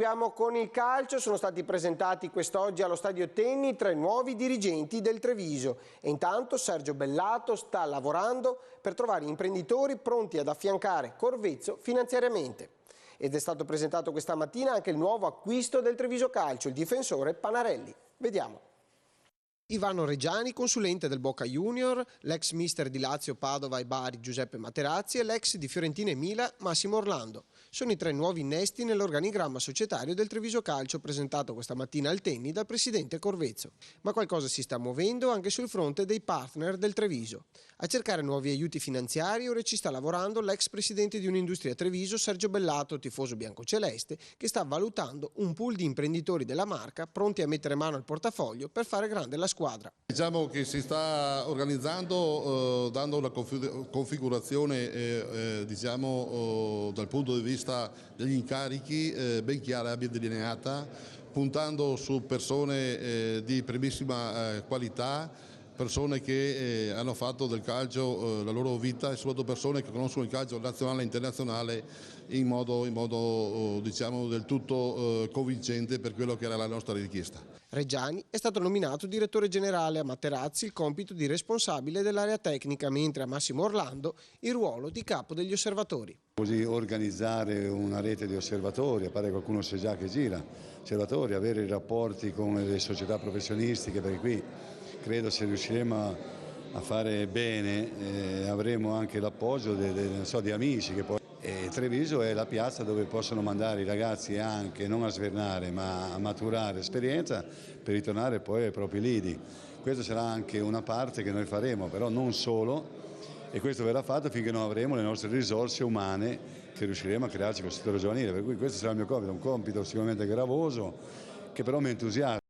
Proseguiamo con il calcio. Sono stati presentati quest'oggi allo Stadio Tenni 3 nuovi dirigenti del Treviso e intanto Sergio Bellato sta lavorando per trovare imprenditori pronti ad affiancare Corvezzo finanziariamente. Ed è stato presentato questa mattina anche il nuovo acquisto del Treviso Calcio, il difensore Panarelli. Vediamo. Ivano Reggiani, consulente del Boca Junior, l'ex mister di Lazio, Padova e Bari Giuseppe Materazzi e l'ex di Fiorentina e Mila Massimo Orlando. Sono i 3 nuovi innesti nell'organigramma societario del Treviso Calcio presentato questa mattina al Tenni dal presidente Corvezzo. Ma qualcosa si sta muovendo anche sul fronte dei partner del Treviso. A cercare nuovi aiuti finanziari ora ci sta lavorando l'ex presidente di Un'Industria Treviso Sergio Bellato, tifoso biancoceleste, che sta valutando un pool di imprenditori della marca pronti a mettere mano al portafoglio per fare grande la squadra. Diciamo che si sta organizzando dando una configurazione dal punto di vista degli incarichi ben chiara e ben delineata, puntando su persone di primissima qualità, persone che hanno fatto del calcio la loro vita e soprattutto persone che conoscono il calcio nazionale e internazionale in modo diciamo del tutto convincente per quello che era la nostra richiesta. Reggiani è stato nominato direttore generale, a Materazzi il compito di responsabile dell'area tecnica, mentre a Massimo Orlando il ruolo di capo degli osservatori. Così organizzare una rete di osservatori, a parte qualcuno sa già che gira, osservatori, avere i rapporti con le società professionistiche, perché qui credo se riusciremo a fare bene avremo anche l'appoggio di amici che poi... Treviso è la piazza dove possono mandare i ragazzi anche non a svernare ma a maturare esperienza per ritornare poi ai propri lidi. Questa sarà anche una parte che noi faremo, però non solo, e questo verrà fatto finché non avremo le nostre risorse umane che riusciremo a crearci con il settore giovanile, per cui questo sarà il mio compito, un compito sicuramente gravoso che però mi entusiasma.